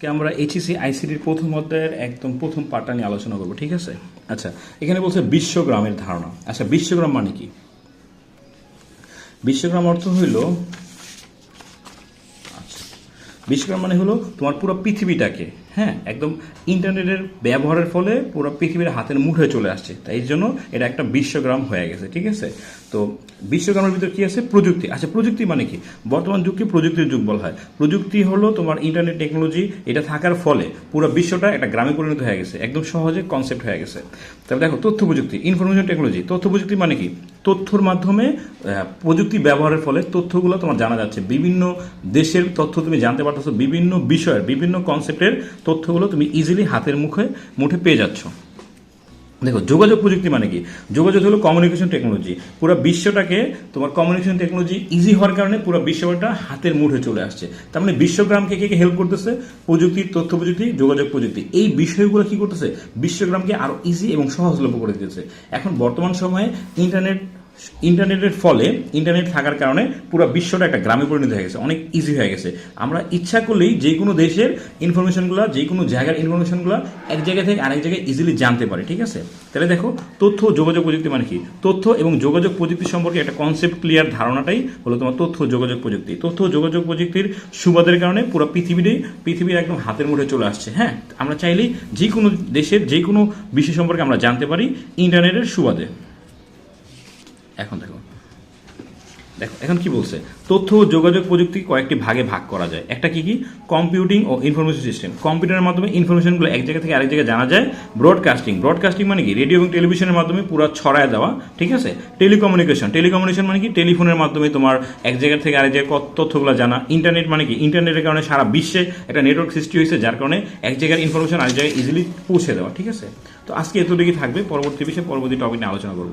আজকে আমরা এইচএসসি আইসিটির প্রথম অধ্যায়ের একদম প্রথম পার্টটা নিয়ে আলোচনা করবো, ঠিক আছে? আচ্ছা, এখানে বলছে বিশ্বগ্রামের ধারণা। আচ্ছা, বিশ্বগ্রাম মানে কি? বিশ্বগ্রাম অর্থ হইল, বিশ্বগ্রাম মানে হলো তোমার পুরো পৃথিবীটাকে, হ্যাঁ, একদম ইন্টারনেটের ব্যবহারের ফলে পুরো পৃথিবীর হাতের মুঠোয় চলে আসছে, তাই এই জন্য এটা একটা বিশ্বগ্রাম হয়ে গেছে, ঠিক আছে? তো বিশ্বগ্রামের ভিতর কি আছে? প্রযুক্তি। আচ্ছা, প্রযুক্তি মানে কি? বর্তমান যুগকে প্রযুক্তির যুগ বলা হয়। প্রযুক্তি হলো তোমার ইন্টারনেট টেকনোলজি, এটা থাকার ফলে পুরো বিশ্বটা একটা গ্রামে পরিণত হয়ে গেছে, একদম সহজে কনসেপ্ট হয়ে গেছে। তারপর দেখো তথ্য প্রযুক্তি, ইনফরমেশন টেকনোলজি। তথ্য প্রযুক্তি মানে কি? তথ্যর মাধ্যমে প্রযুক্তি ব্যবহারের ফলে তথ্যগুলো তোমার জানা যাচ্ছে, বিভিন্ন দেশের তথ্য তুমি জানতে পারতেছো, বিভিন্ন বিষয়ের বিভিন্ন কনসেপ্টের তথ্যগুলো তুমি ইজিলি হাতের মুঠে পেয়ে যাচ্ছ। দেখো যোগাযোগ প্রযুক্তি মানে কি? যোগাযোগ হলো কমিউনিকেশন টেকনোলজি। পুরো বিশ্বটাকে তোমার কমিউনিকেশন টেকনোলজি ইজি হওয়ার কারণে পুরো বিশ্বটা হাতের মুঠে চলে আসছে। তার মানে বিশ্বগ্রামকে কে হেল্প করতেছে? প্রযুক্তি, তথ্য প্রযুক্তি, যোগাযোগ প্রযুক্তি। এই বিষয়গুলো কি করতেছে? বিশ্বগ্রামকে আরো ইজি এবং সহজলভ্য করে দিতেছে। এখন বর্তমান সময়ে ইন্টারনেটের ফলে, ইন্টারনেট থাকার কারণে পুরো বিশ্বটা একটা গ্রামে পরিণত হয়ে গেছে, অনেক ইজি হয়ে গেছে। আমরা ইচ্ছা করলেই যে কোনো দেশের ইনফরমেশনগুলো, যে কোনো জায়গার ইনফরমেশনগুলো এক জায়গা থেকে আরেক জায়গায় ইজিলি জানতে পারি, ঠিক আছে? তাহলে দেখো তথ্য ও যোগাযোগ প্রযুক্তি মানে কি? তথ্য এবং যোগাযোগ প্রযুক্তি সম্পর্কে একটা কনসেপ্ট ক্লিয়ার ধারণাটাই হলো তোমার তথ্য ও যোগাযোগ প্রযুক্তি। তথ্য ও যোগাযোগ প্রযুক্তির সুবাদের কারণে পুরো পৃথিবীর একদম হাতের মুঠে চলে আসছে। হ্যাঁ, আমরা চাইলেই যে কোনো দেশের যে কোনো বিষয় সম্পর্কে আমরা জানতে পারি ইন্টারনেটের সুবাদে। এখন দেখো এখন কি বলছে? তথ্য ও যোগাযোগ প্রযুক্তি কয়েকটি ভাগে ভাগ করা যায়। একটা কি? কম্পিউটিং ও ইনফরমেশন সিস্টেম। কম্পিউটারের মাধ্যমে ইনফরমেশনগুলো এক জায়গা থেকে আরেক জায়গায় জানা যায়। ব্রডকাস্টিং মানে কি? রেডিও এবং টেলিভিশনের মাধ্যমে পুরো ছড়ায় দেওয়া, ঠিক আছে? টেলিকমিউনিকেশন মানে কি? টেলিফোনের মাধ্যমে তোমার এক জায়গা থেকে আরেক জায়গায় তথ্যগুলো জানা। ইন্টারনেট মানে কি? ইন্টারনেটের কারণে সারা বিশ্বে একটা নেটওয়ার্ক সৃষ্টি হয়েছে, যার কারণে এক জায়গার ইনফরমেশন আরেক জায়গায় ইজিলি পৌঁছে দেওয়া, ঠিক আছে? তো আজকে এতটুকুই থাকবে। পরবর্তী বিষয়ে পরবর্তী টপিক নিয়ে আলোচনা করবো।